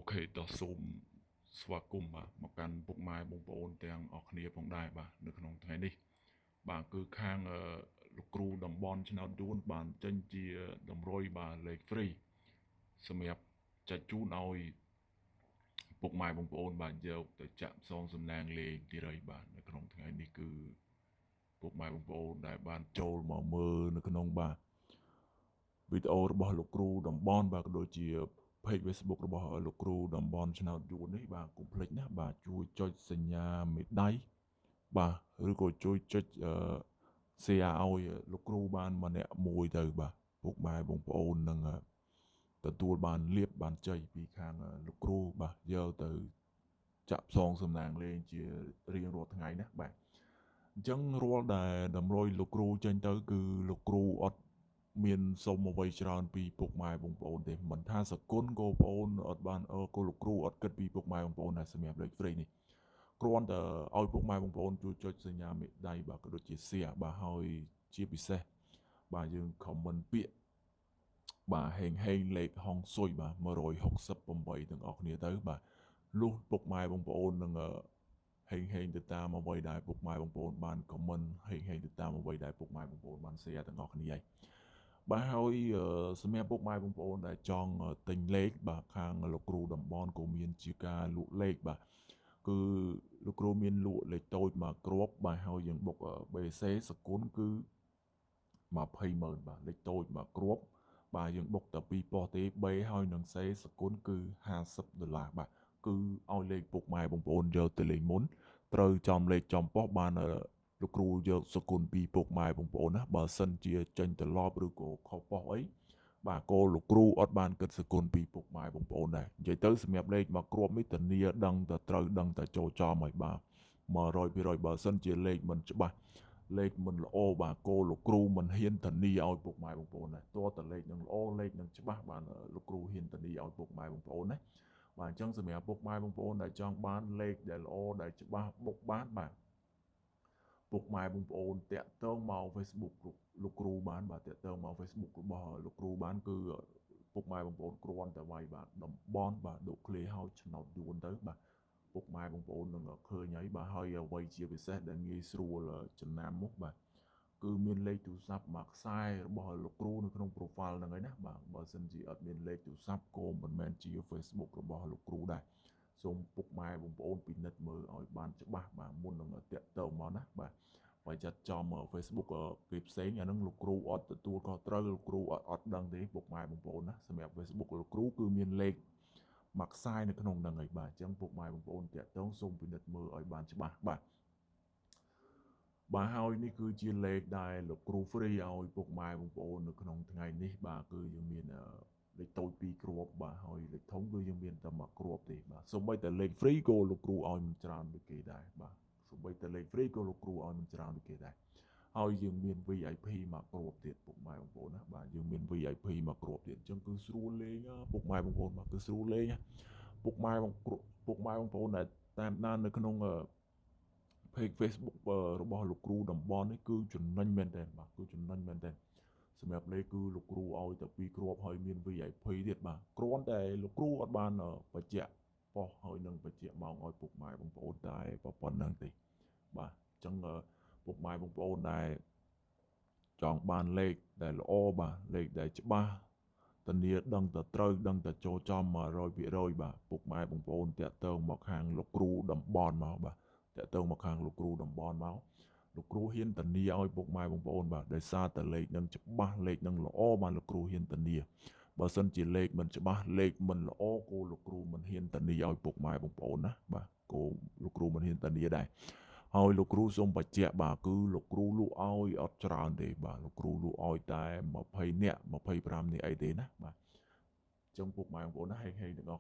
Ok តោះសូមស្វាគមន៍បាទមកកាន់ពុកម៉ែបងប្អូនទាំងអស់គ្នាផងដែរបាទនៅក្នុងថ្ងៃនេះបាទគឺខាងលោកគ្រូតំបន់ឆ្នោតយួនបានចេញជាតម្រុយបាទលេខ free សម្រាប់ចែកជូនឲ្យពុកម៉ែបងប្អូនបាទយកទៅចាក់ផ្សងសំណាងលេខទីរៃបាទនៅក្នុងថ្ងៃនេះគឺពុកម៉ែបងប្អូនដែលបានចូលមកមើលនៅក្នុងបាទវីដេអូរបស់លោកគ្រូតំបន់បាទក៏ដូចជា page Facebook របស់លោកគ្រូតំបន់ឆ្នោតយួននេះបាទកុំភ្លេចណាបាទជួយចុចសញ្ញាមេដៃបាទឬក៏ជួយចុចshare ឲ្យលោកគ្រូបានម្នាក់មួយទៅបាទពុកម៉ែបងប្អូននឹងទទួលបានលៀបបានជ័យពីខាងលោកគ្រូបាទយកទៅចាក់ផ្សងសំណាងលេងជារៀងរាល់ថ្ងៃណាបាទអញ្ចឹងរាល់ដែលតម្រុយលោកគ្រូចេញទៅគឺលោកគ្រូអត់មានសុំអ្វីច្រើនពីពុកម៉ែបងប្អូនទេមិនថាសគុណក៏បងប្អូនអត់បានក៏លោកគ្រូអត់គិតពីពុកម៉ែបងប្អូនដែរសម្រាប់លេខ free នេះគ្រាន់តែឲ្យពុកម៉ែបងប្អូនជួយចុចសញ្ញាមេដៃបាទក៏ដូចជា share បាទហើយជាពិសេសបាទយើង comment ពាក្យបាទហេងលេខហុងស៊ុយបាទ168ទាំងអស់គ្នាទៅបាទលុះពុកម៉ែបងប្អូននឹងហេងទៅតាមអ្វីដែលពុកម៉ែបងប្អូនបាន comment ហេងទៅតាមអ្វីដែលពុកម៉ែបងប្អូនបាន share ទាំងអស់គ្នាហើយបាទហើយសម្រាប់ពុកម៉ែបងប្អូនដែលចង់ទិញលេខបាទខាងលោកគ្រូតំបន់ក៏មានជាការលក់លេខបាទគឺលោកគ្រូមានលក់លេខតូចមកគ្រាប់បាទហើយយើងបុក BC សគុណគឺ200000បាទលេខតូចមកគ្រាប់បាទយើងបុកតែ2ប៉ុស្តិ៍ទេ B ហើយនឹង C សគុណគឺ$50បាទគឺឲ្យលេខពុកម៉ែបងប្អូនយកទៅលេខមុនត្រូវចំលេខចំប៉ុស្តិ៍បានលោកគ្រូយកសគុណពីពុកម៉ែបងប្អូនណាបើសិនជាចេញត្រឡប់ឬក៏ខុសប៉ុស្តិ៍អីបាទក៏លោកគ្រូអត់បានគិតសគុណពីពុកម៉ែបងប្អូនដែរនិយាយទៅសម្រាប់លេខមកគ្រាប់នេះធានាដឹងតែត្រូវដឹងតែចូលចំហើយបាទ100%បើសិនជាលេខមិនច្បាស់លេខមិនល្អបាទគោលោកគ្រូមិនហ៊ានធានាឲ្យពុកម៉ែបងប្អូនដែរតើតលេខនឹងល្អលេខនឹងច្បាស់បាទលោកគ្រូហ៊ានធានាឲ្យពុកម៉ែបងប្អូនណាបាទអញ្ចឹងសម្រាប់ពុកម៉ែបងប្អូនដែលចង់បានលេខដែលល្អដែលច្បាស់បុកបានបាទពុកម៉ែបងប្អូនតាក់ទងមក Facebook លោកគ្រូបានបាទតាក់ទងមក Facebook របស់លោកគ្រូបានគឺពុកម៉ែបងប្អូនគ្រាន់តែវាយបាទតំបន់បាទដូកឃ្លេហើយឆ្នោតយួនទៅបាទពុកម៉ែបងប្អូននឹងឃើញហើយបាទហើយអ្វីជាពិសេសដែលងាយស្រួលចំណាំមុខបាទគឺមានលេខទូរស័ព្ទមួយខ្សែរបស់លោកគ្រូនៅក្នុង profile ហ្នឹងហើយណាបាទបើសិនជាអត់មានលេខទូរស័ព្ទក៏មិនមែនជា Facebook របស់លោកគ្រូដែរសូមពុកម៉ែបងប្អូនពិនិត្យមើលឲ្យបានច្បាស់បាទមុននឹងតាក់ទងមកណាបាទបើចាត់ចំ Facebook គេផ្សេងអាហ្នឹងលោកគ្រូអត់ទទួលខុសត្រូវលោកគ្រូអត់ដឹងទេពុកម៉ែបងប្អូនណាសម្រាប់ Facebook លោកគ្រូគឺមានលេខមួយខ្សែនៅក្នុងហ្នឹងហើយបាទអញ្ចឹងពុកម៉ែបងប្អូនតាក់ទងសូមពិនិត្យមើលឲ្យបានច្បាស់បាទហើយនេះគឺជាលេខដែលលោកគ្រូ free ឲ្យពុកម៉ែបងប្អូននៅក្នុងថ្ងៃនេះបាទគឺយើងមានលេខតូច2គ្រាប់បាទហើយលេខធំគឺយើងមានតែមួយគ្រាប់ទេបាទសូម្បីតែលេខ free ក៏លោកគ្រូឲ្យមិនច្រើនដូចគេដែរបាទសូម្បីតែលេខ free ក៏លោកគ្រូឲ្យមិនច្រើនដូចគេដែរហើយយើងមាន VIP មួយគ្រាប់ទៀតពុកម៉ែបងប្អូនណាបាទយើងមាន VIP មួយគ្រាប់ទៀតអញ្ចឹងគឺស្រួលលេងពុកម៉ែបងប្អូនបាទគឺស្រួលលេងពុកម៉ែបងប្អូនដែលតាមដាននៅក្នុងpage Facebook របស់លោកគ្រូតំបន់នេះគឺចំណេញមែនទែនបាទគឺចំណេញមែនទែនសម្រាប់លេខគឺលោកគ្រូឲ្យតែ2គ្រាប់ហើយមាន VIP ទៀតបាទគ្រាន់តែលោកគ្រូអត់បានបញ្ជាក់ប៉ុស្តិ៍ហើយនឹងបញ្ជាក់ម៉ោងឲ្យពុកម៉ែបងប្អូនតែប៉ុណ្្នឹងទេបាទអញ្ចឹងពុកម៉ែបងប្អូនដែលចង់បានលេខដែលល្អបាទលេខដែលច្បាស់ធានាដឹងតែត្រូវដឹងតែចូលចំ100%បាទពុកម៉ែបងប្អូនតាក់ទងមកខាងលោកគ្រូតំបន់មកបាទតាក់ទងមកខាងលោកគ្រូតំបន់មកលោកគ្រូហ៊ានធានាឲ្យពុកម៉ែបងប្អូនបាទដោយសារតែលេខនឹងច្បាស់លេខនឹងល្អបាទលោកគ្រូហ៊ានធានាបើសិនជាលេខមិនច្បាស់លេខមិនល្អគោលោកគ្រូមិនហ៊ានធានាឲ្យពុកម៉ែបងប្អូនណាបាទគោលោកគ្រូមិនហ៊ានធានាដែរហើយលោកគ្រូសូមបញ្ជាក់បាទគឺលោកគ្រូលក់ឲ្យអត់ច្រើនទេបាទលោកគ្រូលក់ឲ្យតែ20នាក់25នាក់អីទេណាបាទអញ្ចឹងពុកម៉ែបងប្អូនណាហេងទាំងអស់